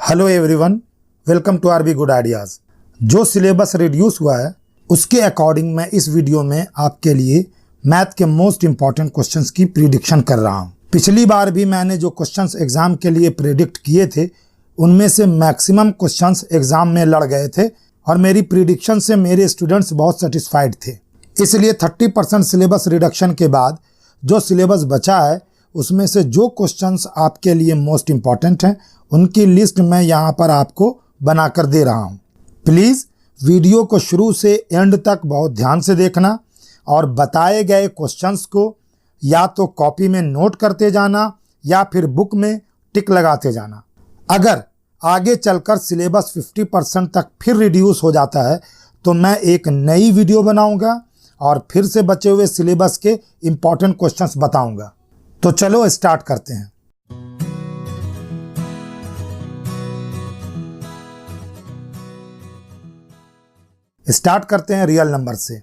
Hello everyone, welcome to RB good ideas. जो syllabus reduce हुआ है उसके अकॉर्डिंग मैं इस वीडियो में आपके लिए मैथ के मोस्ट इम्पॉर्टेंट क्वेश्चंस की प्रिडिक्शन कर रहा हूं। पिछली बार भी मैंने जो क्वेश्चंस एग्जाम के लिए प्रेडिक्ट किए थे उनमें से मैक्सिमम क्वेश्चंस एग्जाम में लड़ गए थे और मेरी प्रिडिक्शन से मेरे स्टूडेंट्स बहुत सेटिस्फाइड थे। इसलिए 30% सिलेबस रिडक्शन के बाद जो सिलेबस बचा है उसमें से जो क्वेश्चंस आपके लिए मोस्ट इम्पॉर्टेंट हैं उनकी लिस्ट मैं यहाँ पर आपको बनाकर दे रहा हूँ। प्लीज़ वीडियो को शुरू से एंड तक बहुत ध्यान से देखना और बताए गए क्वेश्चंस को या तो कॉपी में नोट करते जाना या फिर बुक में टिक लगाते जाना। अगर आगे चलकर सिलेबस 50% तक फिर रिड्यूस हो जाता है तो मैं एक नई वीडियो बनाऊंगा और फिर से बचे हुए सिलेबस के इम्पॉर्टेंट क्वेश्चंस बताऊंगा। तो चलो स्टार्ट करते हैं। स्टार्ट करते हैं रियल नंबर से।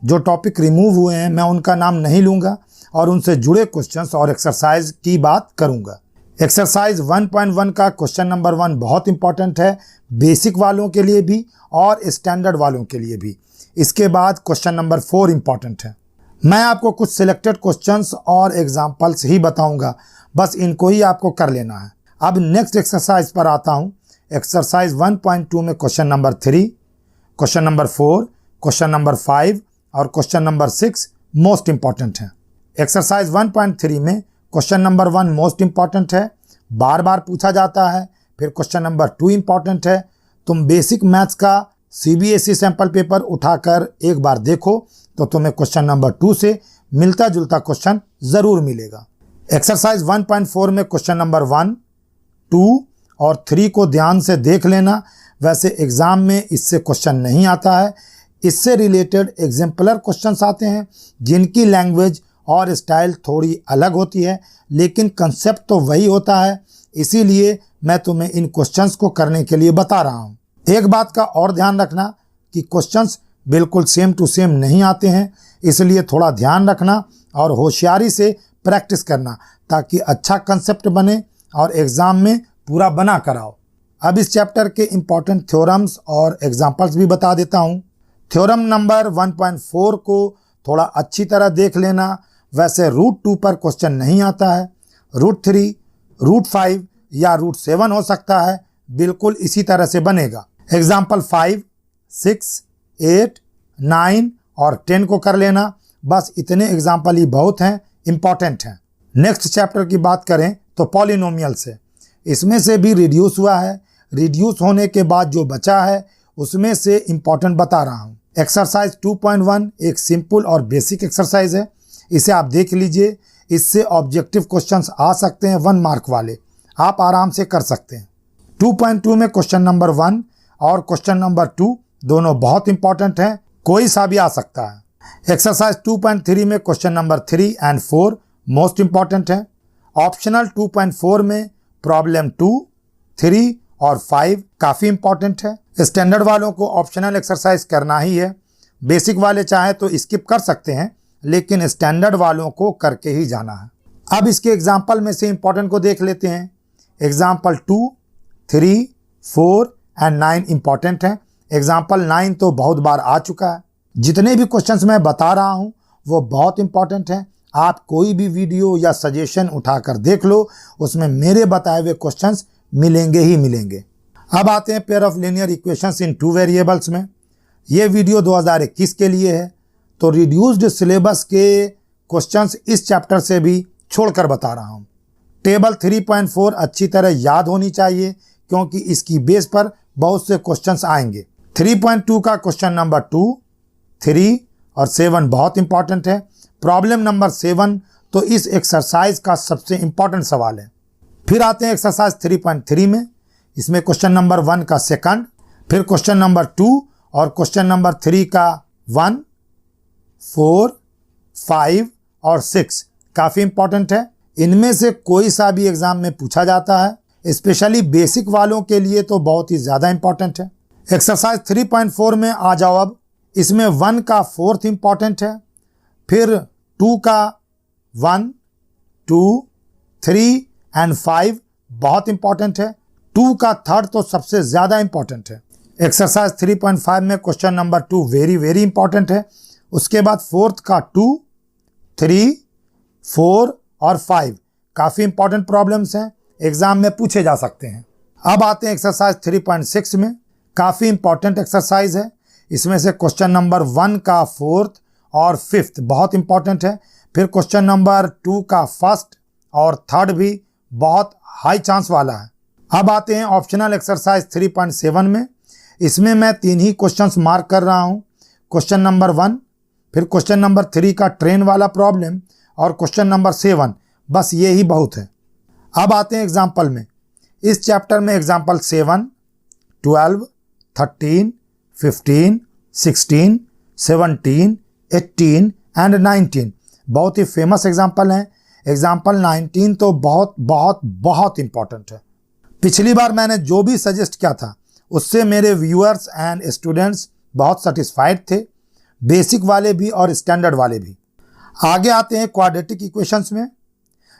जो टॉपिक रिमूव हुए हैं मैं उनका नाम नहीं लूंगा और उनसे जुड़े क्वेश्चंस और एक्सरसाइज की बात करूंगा। एक्सरसाइज 1.1 का क्वेश्चन नंबर 1 बहुत इंपॉर्टेंट है, बेसिक वालों के लिए भी और स्टैंडर्ड वालों के लिए भी। इसके बाद क्वेश्चन नंबर 4 इंपॉर्टेंट है। मैं आपको कुछ सिलेक्टेड क्वेश्चंस और एग्जाम्पल्स ही बताऊंगा, बस इनको ही आपको कर लेना है। अब नेक्स्ट एक्सरसाइज पर आता हूं। एक्सरसाइज 1.2 में question number 3, question number 4, question number 5 और क्वेश्चन नंबर 6 मोस्ट इंपॉर्टेंट है। एक्सरसाइज 1.3 में क्वेश्चन नंबर 1 मोस्ट इंपॉर्टेंट है, बार बार पूछा जाता है। फिर क्वेश्चन नंबर 2 इंपॉर्टेंट है। तुम बेसिक मैथ्स का CBSE सैंपल पेपर उठाकर एक बार देखो तो तुम्हें क्वेश्चन नंबर 2 से मिलता जुलता क्वेश्चन ज़रूर मिलेगा। एक्सरसाइज 1.4 में क्वेश्चन नंबर 1, 2 और 3 को ध्यान से देख लेना। वैसे एग्ज़ाम में इससे क्वेश्चन नहीं आता है, इससे रिलेटेड एग्जाम्पलर क्वेश्चंस आते हैं जिनकी लैंग्वेज और स्टाइल थोड़ी अलग होती है, लेकिन कंसेप्ट तो वही होता है। इसीलिए मैं तुम्हें इन क्वेश्चंस को करने के लिए बता रहा हूँ। एक बात का और ध्यान रखना कि क्वेश्चंस बिल्कुल सेम टू सेम नहीं आते हैं, इसलिए थोड़ा ध्यान रखना और होशियारी से प्रैक्टिस करना ताकि अच्छा कंसेप्ट बने और एग्ज़ाम में पूरा बना कर आओ। अब इस चैप्टर के इम्पॉर्टेंट थ्योरम्स और एग्जाम्पल्स भी बता देता हूँ। थ्योरम नंबर 1.4 को थोड़ा अच्छी तरह देख लेना। वैसे रूट 2 पर क्वेश्चन नहीं आता है, रूट 3, रूट 5 या रूट 7 हो सकता है, बिल्कुल इसी तरह से बनेगा। एग्जाम्पल 5, 6, 8, 9 और 10 को कर लेना। बस इतने एग्जाम्पल ही बहुत हैं, इम्पॉर्टेंट हैं। नेक्स्ट चैप्टर की बात करें तो पॉलिनोमियल से, इसमें से भी रिड्यूस हुआ है। रिड्यूस होने के बाद जो बचा है उसमें से इम्पॉर्टेंट बता रहा हूँ। एक्सरसाइज 2.1 एक सिंपल और बेसिक एक्सरसाइज है, इसे आप देख लीजिए। इससे ऑब्जेक्टिव क्वेश्चंस आ सकते हैं 1 मार्क वाले, आप आराम से कर सकते हैं। 2.2 में क्वेश्चन नंबर 1 और क्वेश्चन नंबर 2 दोनों बहुत इंपॉर्टेंट हैं, कोई सा भी आ सकता है। एक्सरसाइज 2.3 में question number 3 and 4 most important है। ऑप्शनल 2.4 में प्रॉब्लम 2, 3 और 5 काफ़ी इंपॉर्टेंट है। स्टैंडर्ड वालों को ऑप्शनल एक्सरसाइज करना ही है, बेसिक वाले चाहे तो स्किप कर सकते हैं, लेकिन स्टैंडर्ड वालों को करके ही जाना है। अब इसके एग्जाम्पल में से इंपॉर्टेंट को देख लेते हैं। एग्जाम्पल 2, 3, 4 एंड 9 इंपॉर्टेंट है। एग्जाम्पल 9 तो बहुत बार आ चुका है। जितने भी क्वेश्चंस मैं बता रहा हूँ वो बहुत इंपॉर्टेंट हैं। आप कोई भी वीडियो या सजेशन उठाकर देख लो, उसमें मेरे बताए हुए क्वेश्चंस मिलेंगे ही मिलेंगे। अब आते हैं pair of linear equations in 2 variables में। ये वीडियो 2021 के लिए है, तो रिड्यूस्ड सिलेबस के क्वेश्चंस इस चैप्टर से भी छोड़कर बता रहा हूँ। टेबल 3.4 अच्छी तरह याद होनी चाहिए क्योंकि इसकी बेस पर बहुत से क्वेश्चंस आएंगे। 3.2 का क्वेश्चन नंबर 2, 3 और 7 बहुत इंपॉर्टेंट है। प्रॉब्लम नंबर 7 तो इस एक्सरसाइज का सबसे इंपॉर्टेंट सवाल है। फिर आते हैं एक्सरसाइज 3.3 में। इसमें क्वेश्चन नंबर 1 का सेकंड, फिर क्वेश्चन नंबर 2 और क्वेश्चन नंबर 3 का 1, 4, 5 और 6 काफ़ी इंपॉर्टेंट है। इनमें से कोई सा भी एग्जाम में पूछा जाता है, स्पेशली बेसिक वालों के लिए तो बहुत ही ज़्यादा इंपॉर्टेंट है। एक्सरसाइज 3.4 में आ जाओ। अब इसमें 1 का 4th इंपॉर्टेंट है, फिर 2 का 1, 2, 3 एंड 5 बहुत इंपॉर्टेंट है। 2 का थर्ड तो सबसे ज़्यादा इंपॉर्टेंट है। एक्सरसाइज 3.5 में question number 2 very very important है। उसके बाद फोर्थ का 2, 3, 4 और 5 काफ़ी इंपॉर्टेंट प्रॉब्लम्स हैं, एग्जाम में पूछे जा सकते हैं। अब आते हैं एक्सरसाइज 3.6 में। काफ़ी इंपॉर्टेंट एक्सरसाइज है। इसमें से क्वेश्चन नंबर 1 का फोर्थ और फिफ्थ बहुत इंपॉर्टेंट है। फिर क्वेश्चन नंबर 2 का फर्स्ट और थर्ड भी बहुत हाई चांस वाला है। अब आते हैं ऑप्शनल एक्सरसाइज 3.7 में। इसमें मैं 3 ही क्वेश्चंस मार्क कर रहा हूँ। क्वेश्चन नंबर 1, फिर क्वेश्चन नंबर 3 का ट्रेन वाला प्रॉब्लम और क्वेश्चन नंबर 7, बस ये ही बहुत है। अब आते हैं एग्जाम्पल में। इस चैप्टर में एग्जाम्पल 7, 12, 13, 15, 16, 17, 18 एंड 19 बहुत ही फेमस एग्जाम्पल हैं। एग्जाम्पल 19 तो बहुत बहुत बहुत इंपॉर्टेंट है। पिछली बार मैंने जो भी सजेस्ट किया था उससे मेरे व्यूअर्स एंड स्टूडेंट्स बहुत सेटिस्फाइड थे, बेसिक वाले भी और स्टैंडर्ड वाले भी। आगे आते हैं क्वाड्रेटिक इक्वेशंस में।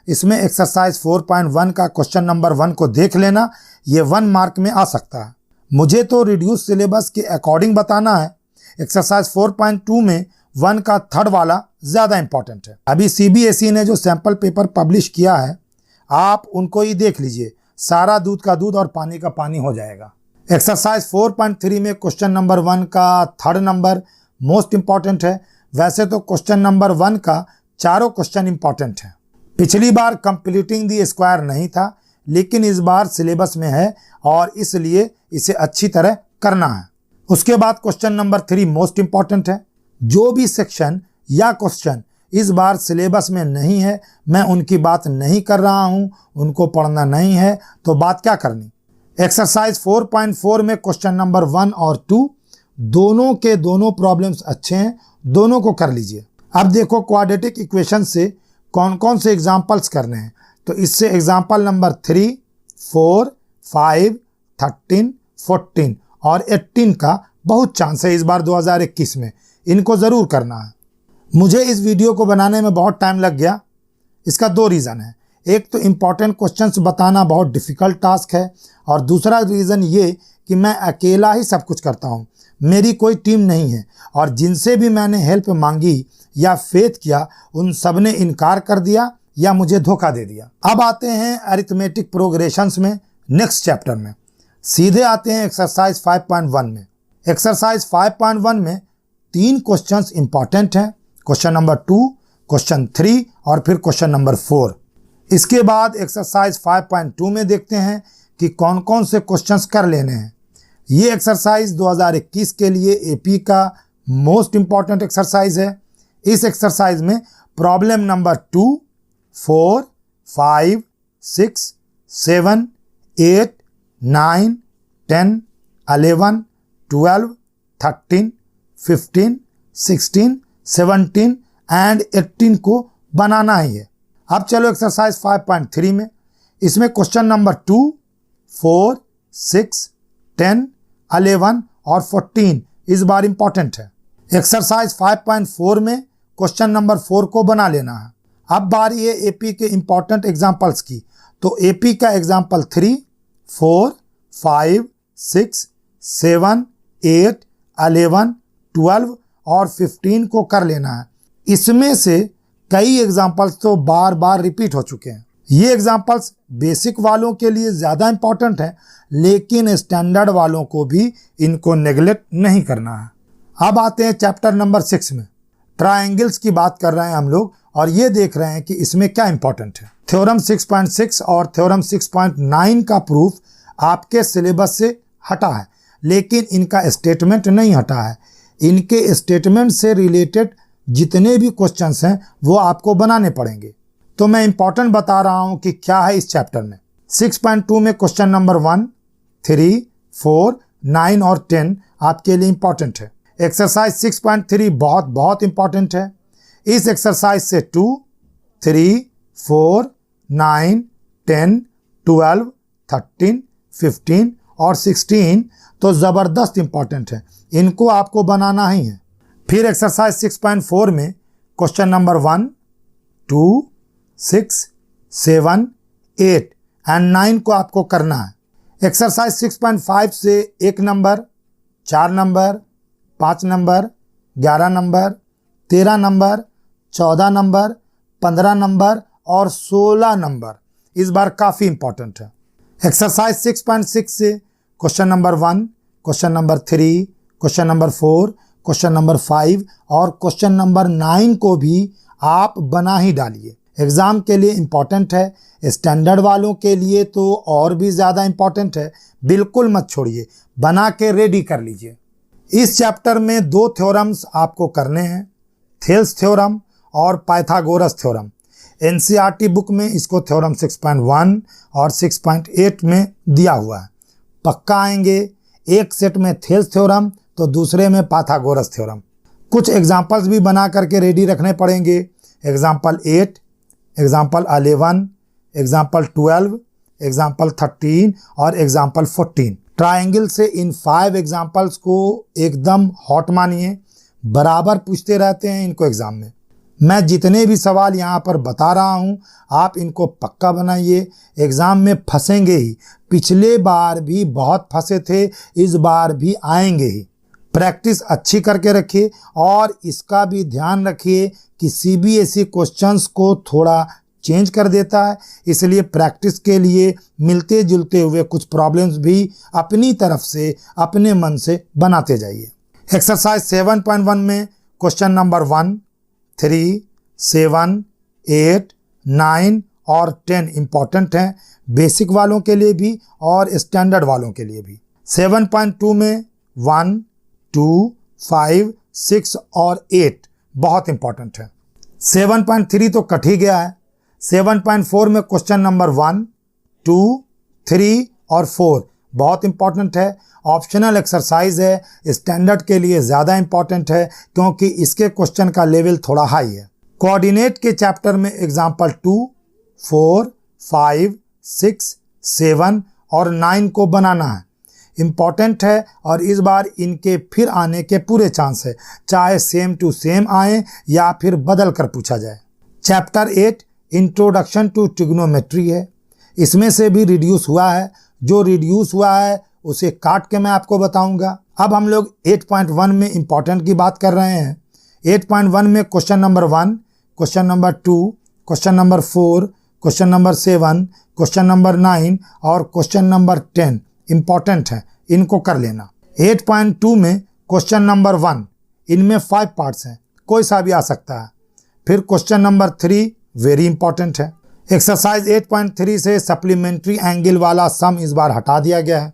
इसमें एक्सरसाइज 4.1 का क्वेश्चन नंबर 1 को देख लेना, ये 1 मार्क में आ सकता है। मुझे तो रिड्यूस सिलेबस के अकॉर्डिंग बताना है। एक्सरसाइज 4.2 में 1 का थर्ड वाला ज़्यादा इंपॉर्टेंट है। अभी CBSE ने जो सैंपल पेपर पब्लिश किया है, आप उनको ही देख लीजिए, सारा दूध का दूध और पानी का पानी हो जाएगा। एक्सरसाइज 4.3 में क्वेश्चन नंबर 1 का थर्ड नंबर मोस्ट इंपॉर्टेंट है। वैसे तो क्वेश्चन नंबर 1 का चारों क्वेश्चन इंपॉर्टेंट है। पिछली बार कंप्लीटिंग दी स्क्वायर नहीं था, लेकिन इस बार सिलेबस में है और इसलिए इसे अच्छी तरह करना है। उसके बाद क्वेश्चन नंबर 3 मोस्ट इंपॉर्टेंट है। जो भी सेक्शन या क्वेश्चन इस बार सिलेबस में नहीं है, मैं उनकी बात नहीं कर रहा हूं, उनको पढ़ना नहीं है तो बात क्या करनी। एक्सरसाइज 4.4 में क्वेश्चन नंबर 1 और 2 दोनों के दोनों प्रॉब्लम्स अच्छे हैं, दोनों को कर लीजिए। अब देखो क्वाड्रेटिक इक्वेशन से कौन कौन से एग्जाम्पल्स करने हैं। तो इससे एग्जाम्पल नंबर 3, 4, 5, 13, 14 और 18 का बहुत चांस है इस बार 2021 में, इनको ज़रूर करना है। मुझे इस वीडियो को बनाने में बहुत टाइम लग गया। इसका 2 रीज़न है। एक तो इम्पॉर्टेंट क्वेश्चंस बताना बहुत डिफ़िकल्ट टास्क है, और दूसरा रीज़न ये कि मैं अकेला ही सब कुछ करता हूँ, मेरी कोई टीम नहीं है, और जिनसे भी मैंने हेल्प मांगी या फेथ किया उन सब ने इनकार कर दिया या मुझे धोखा दे दिया। अब आते हैं अरिथमेटिक प्रोग्रेशंस में, नेक्स्ट चैप्टर में। सीधे आते हैं एक्सरसाइज 5.1 में। एक्सरसाइज 5.1 में 3 क्वेश्चंस इंपॉर्टेंट हैं, क्वेश्चन नंबर 2, क्वेश्चन 3 और फिर क्वेश्चन नंबर 4। इसके बाद एक्सरसाइज 5.2 में देखते हैं कि कौन कौन से क्वेश्चंस कर लेने हैं। ये एक्सरसाइज 2021 के लिए AP का मोस्ट इंपॉर्टेंट एक्सरसाइज है। इस एक्सरसाइज में प्रॉब्लम नंबर 2, 4, 5, 6, 7, 8, 9, 10, 11, 12, 13, 15, 16, 17 एंड 18 को बनाना ही है। अब चलो एक्सरसाइज 5.3 में। इसमें क्वेश्चन नंबर 2, 4, 6, 10, 11 और 14 इस बार इंपॉर्टेंट है। एक्सरसाइज 5.4 में क्वेश्चन नंबर 4 को बना लेना है। अब बारी है AP के इंपॉर्टेंट एग्जाम्पल्स की। तो AP का एग्जाम्पल 3, 4, 5, 6, 7, 8, 11, 12 और 15 को कर लेना है। इसमें से कई एग्जाम्पल्स तो बार बार रिपीट हो चुके हैं। ये एग्जाम्पल्स बेसिक वालों के लिए ज़्यादा इंपॉर्टेंट है, लेकिन स्टैंडर्ड वालों को भी इनको नेगलेक्ट नहीं करना है। अब आते हैं चैप्टर नंबर 6 में। ट्रायंगल्स की बात कर रहे हैं हम लोग, और ये देख रहे हैं कि इसमें क्या इंपॉर्टेंट है। थ्योरम 6.6 और थ्योरम 6.9 का प्रूफ आपके सिलेबस से हटा है, लेकिन इनका स्टेटमेंट नहीं हटा है। इनके स्टेटमेंट से रिलेटेड जितने भी क्वेश्चंस हैं वो आपको बनाने पड़ेंगे। तो मैं इंपॉर्टेंट बता रहा हूं कि क्या है इस चैप्टर में। 6.2 में क्वेश्चन नंबर 1, 3, 4, 9 और 10 आपके लिए इंपॉर्टेंट है। एक्सरसाइज 6.3 बहुत बहुत इंपॉर्टेंट है। इस एक्सरसाइज से 2, 3, 4, 9, 10, 12, 13, 15 और 16 तो ज़बरदस्त इंपॉर्टेंट है, इनको आपको बनाना ही है। फिर एक्सरसाइज 6.4 में क्वेश्चन नंबर 1, 2, 6, 7, 8 एंड 9 को आपको करना है। एक्सरसाइज 6.5 से 1 number, 4 number, 5 number, 11 number, 13 number, 14 number, 15 number और 16 नंबर इस बार काफ़ी इंपॉर्टेंट है। एक्सरसाइज 6.6 से question number 1, question number 3, question number 4, question number 5 और क्वेश्चन नंबर 9 को भी आप बना ही डालिए। एग्ज़ाम के लिए इम्पॉर्टेंट है, स्टैंडर्ड वालों के लिए तो और भी ज़्यादा इम्पॉर्टेंट है। बिल्कुल मत छोड़िए, बना के रेडी कर लीजिए। इस चैप्टर में 2 थ्योरम्स आपको करने हैं, थेल्स थ्योरम और पाइथागोरस थ्योरम। एनसीईआरटी बुक में इसको थ्योरम 6.1 और 6.8 में दिया हुआ है। पक्का आएंगे, एक सेट में थेल्स थ्योरम तो दूसरे में पाइथागोरस थ्योरम। कुछ एग्जाम्पल्स भी बना करके रेडी रखने पड़ेंगे। एग्जाम्पल 8, एग्जाम्पल 11, एग्जाम्पल 12, एग्जाम्पल 13 और एग्जाम्पल 14। ट्रायंगल से इन 5 एग्जाम्पल्स को एकदम हॉट मानिए, बराबर पूछते रहते हैं इनको एग्जाम में। मैं जितने भी सवाल यहाँ पर बता रहा हूँ आप इनको पक्का बनाइए, एग्ज़ाम में फंसेंगे ही। पिछले बार भी बहुत फंसे थे, इस बार भी आएंगे ही। प्रैक्टिस अच्छी करके रखिए और इसका भी ध्यान रखिए कि सीबीएसई क्वेश्चंस को थोड़ा चेंज कर देता है, इसलिए प्रैक्टिस के लिए मिलते जुलते हुए कुछ प्रॉब्लम्स भी अपनी तरफ से अपने मन से बनाते जाइए। एक्सरसाइज 7.1 में क्वेश्चन नंबर 1, 3, 7, 8, 9 और 10 इम्पॉर्टेंट हैं, बेसिक वालों के लिए भी और स्टैंडर्ड वालों के लिए भी। 7.2 में 1, 2, 5, 6 और 8 बहुत इंपॉर्टेंट है। 7.3 तो कट ही गया है। 7.4 में क्वेश्चन नंबर 1, 2, 3 और 4 बहुत इंपॉर्टेंट है। ऑप्शनल एक्सरसाइज है, स्टैंडर्ड के लिए ज़्यादा इंपॉर्टेंट है क्योंकि इसके क्वेश्चन का लेवल थोड़ा हाई है। कोऑर्डिनेट के चैप्टर में एग्जाम्पल 2, 4, 5, 6, 7 और 9 को बनाना है, इम्पॉर्टेंट है और इस बार इनके फिर आने के पूरे चांस है, चाहे सेम टू सेम आए या फिर बदल कर पूछा जाए। चैप्टर 8 इंट्रोडक्शन टू ट्रिग्नोमेट्री है, इसमें से भी रिड्यूस हुआ है। जो रिड्यूस हुआ है उसे काट के मैं आपको बताऊंगा। अब हम लोग 8.1 में इंपॉर्टेंट की बात कर रहे हैं। 8.1 में question number 1, question number 2, question number 4, question number 7, question number 9 और क्वेश्चन नंबर 10 इंपॉर्टेंट है, इनको कर लेना। 8.2 में क्वेश्चन नंबर 1, इनमें 5 पार्ट्स हैं, कोई सा भी आ सकता है। फिर क्वेश्चन नंबर 3 वेरी इंपॉर्टेंट है। एक्सरसाइज 8.3 से सप्लीमेंट्री एंगल वाला सम इस बार हटा दिया गया है,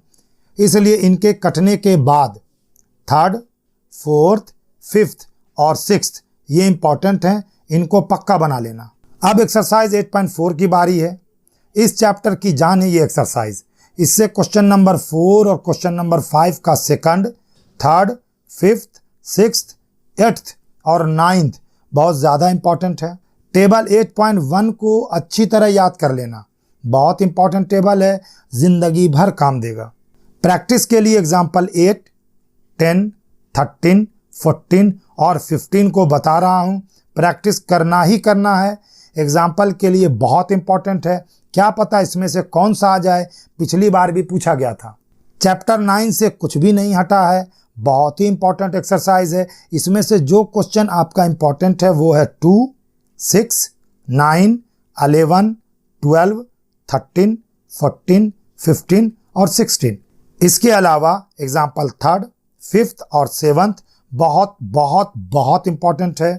इसलिए इनके कटने के बाद 3rd, 4th, 5th और 6th ये इंपॉर्टेंट हैं, इनको पक्का बना लेना। अब एक्सरसाइज 8.4 की बारी है। इस चैप्टर की जान है ये एक्सरसाइज। इससे क्वेश्चन नंबर 4 और क्वेश्चन नंबर 5 का 2nd, 3rd, 5th, 6th, 8th और 9th बहुत ज़्यादा इंपॉर्टेंट है। टेबल 8.1 को अच्छी तरह याद कर लेना, बहुत इंपॉर्टेंट टेबल है, ज़िंदगी भर काम देगा। प्रैक्टिस के लिए एग्जाम्पल 8, 10, 13, 14 और 15 को बता रहा हूँ, प्रैक्टिस करना ही करना है। एग्जाम्पल के लिए बहुत इंपॉर्टेंट है, क्या पता इसमें से कौन सा आ जाए, पिछली बार भी पूछा गया था। चैप्टर 9 से कुछ भी नहीं हटा है, बहुत ही इंपॉर्टेंट एक्सरसाइज है। इसमें से जो क्वेश्चन आपका इंपॉर्टेंट है वो है 2, 6, 9, 11, 12, 13, 14, 15 और 16। इसके अलावा एग्जाम्पल 3rd, 5th और 7th बहुत बहुत बहुत इंपॉर्टेंट है।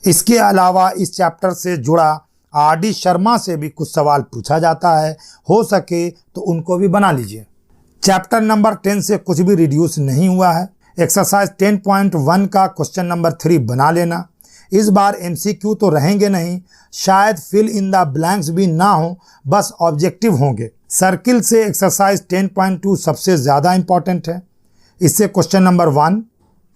इसके अलावा इस चैप्टर से जुड़ा आर.डी. शर्मा से भी कुछ सवाल पूछा जाता है, हो सके तो उनको भी बना लीजिए। चैप्टर नंबर 10 से कुछ भी रिड्यूस नहीं हुआ है। एक्सरसाइज 10.1 का क्वेश्चन नंबर 3 बना लेना। इस बार MCQ तो रहेंगे नहीं, शायद फिल इन द ब्लैंक्स भी ना हो, बस ऑब्जेक्टिव होंगे। सर्किल से एक्सरसाइज 10.2 सबसे ज़्यादा इंपॉर्टेंट है। इससे क्वेश्चन नंबर 1,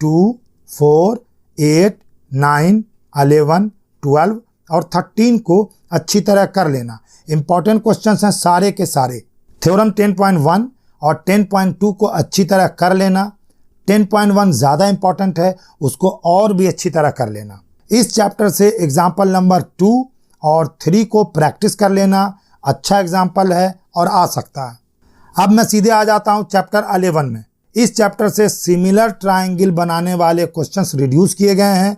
2, 4, 8, 9, 11, 12 और 13 को अच्छी तरह कर लेना। इंपॉर्टेंट क्वेश्चंस हैं सारे के सारे। थ्योरम 10.1 और 10.2 को अच्छी तरह कर लेना। 10.1 ज़्यादा इंपॉर्टेंट है, उसको और भी अच्छी तरह कर लेना। इस चैप्टर से एग्जाम्पल नंबर 2 और 3 को प्रैक्टिस कर लेना, अच्छा एग्जाम्पल है और आ सकता है। अब मैं सीधे आ जाता हूं चैप्टर 11 में। इस चैप्टर से सिमिलर ट्रायंगल बनाने वाले क्वेश्चंस रिड्यूस किए गए हैं,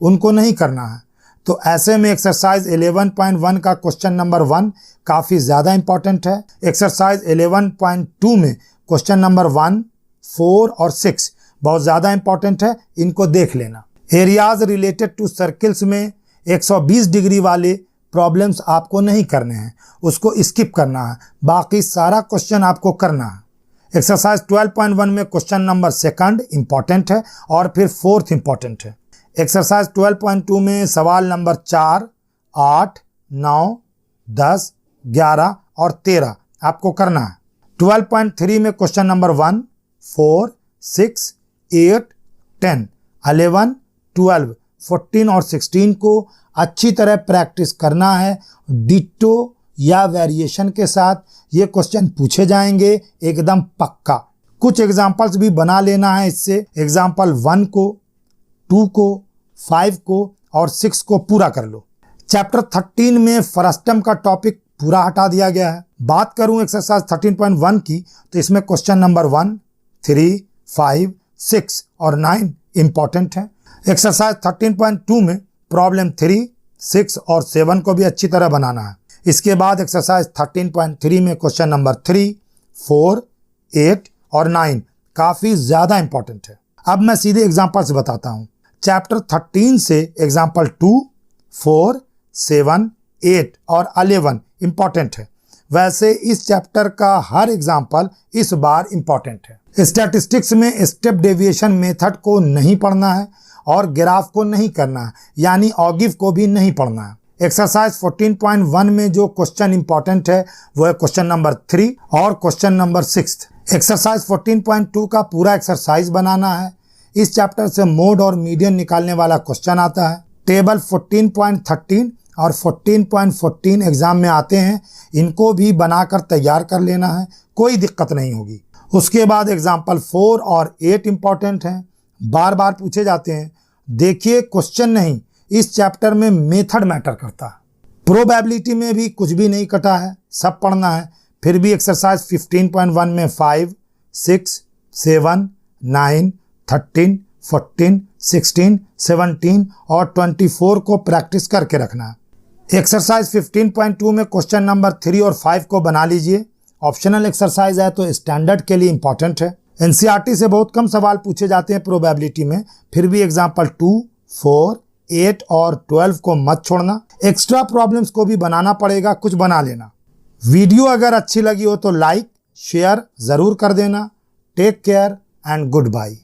उनको नहीं करना है। तो ऐसे में एक्सरसाइज 11.1 का क्वेश्चन नंबर 1 काफ़ी ज़्यादा इंपॉर्टेंट है। एक्सरसाइज 11.2 में क्वेश्चन नंबर 1, 4 और 6 बहुत ज़्यादा इंपॉर्टेंट है, इनको देख लेना। एरियाज रिलेटेड टू सर्किल्स में 120 डिग्री वाले प्रॉब्लम्स आपको नहीं करने हैं, उसको स्किप करना है, बाकी सारा क्वेश्चन आपको करना है। एक्सरसाइज 12.1 में क्वेश्चन नंबर 2 इंपॉर्टेंट है और फिर 4th इंपॉर्टेंट है। एक्सरसाइज 12.2 में सवाल नंबर 4, 8, 9, 10, 11 और 13 आपको करना है। 12.3 में क्वेश्चन नंबर 1, 4, 6, 8, 10, 11, 12, 14 और 16 को अच्छी तरह प्रैक्टिस करना है। डिट्टो या वेरिएशन के साथ ये क्वेश्चन पूछे जाएंगे एकदम पक्का। कुछ एग्जाम्पल्स भी बना लेना है इससे। एग्जाम्पल 1 को, 2 को, 5 को और 6 को पूरा कर लो। चैप्टर 13 में फ्रस्टम का टॉपिक पूरा हटा दिया गया है। बात करूं एक्सरसाइज 13.1 की तो इसमें क्वेश्चन नंबर 1, 3, 5, 6 और 9 इंपॉर्टेंट है। एक्सरसाइज 13.2 में प्रॉब्लम 3, 6 और 7 को भी अच्छी तरह बनाना है। इसके बाद एक्सरसाइज 13.3 में क्वेश्चन नंबर 3, 4, 8 और 9 काफ़ी ज़्यादा इंपॉर्टेंट है। अब मैं सीधे एग्जाम्पल्स बताता हूँ। चैप्टर 13 से एग्जाम्पल 2, 4, 7, 8 और 11 इंपॉर्टेंट है। वैसे इस चैप्टर का हर एग्जाम्पल इस बार इंपॉर्टेंट है। स्टैटिस्टिक्स में स्टेप डेविएशन मेथड को नहीं पढ़ना है और ग्राफ को नहीं करना है, यानी ऑगिव को भी नहीं पढ़ना है। एक्सरसाइज 14.1 में जो क्वेश्चन इंपॉर्टेंट है वो है क्वेश्चन नंबर 3 और क्वेश्चन नंबर 6। एक्सरसाइज 14.2 का पूरा एक्सरसाइज बनाना है। इस चैप्टर से मोड और मीडियन निकालने वाला क्वेश्चन आता है। टेबल 14.13 और 14.14 एग्जाम में आते हैं, इनको भी बनाकर तैयार कर लेना है, कोई दिक्कत नहीं होगी। उसके बाद एग्जाम्पल 4 और 8 इंपॉर्टेंट हैं, बार बार पूछे जाते हैं। देखिए क्वेश्चन नहीं, इस चैप्टर में मेथड मैटर करता है। प्रोबेबिलिटी में भी कुछ भी नहीं कटा है, सब पढ़ना है। फिर भी एक्सरसाइज 15.1 में 5, 6, 7, 9, 13, 14, 16, 17 और 24 को प्रैक्टिस करके रखना है। एक्सरसाइज 15.2 में क्वेश्चन नंबर 3 और 5 को बना लीजिए। ऑप्शनल एक्सरसाइज है तो स्टैंडर्ड के लिए इंपॉर्टेंट है। एनसीईआरटी से बहुत कम सवाल पूछे जाते हैं प्रोबेबिलिटी में, फिर भी एग्जाम्पल 2, 4, 8 और 12 को मत छोड़ना। एक्स्ट्रा प्रॉब्लम्स को भी बनाना पड़ेगा, कुछ बना लेना। वीडियो अगर अच्छी लगी हो तो लाइक शेयर ज़रूर कर देना। Take care and good bye.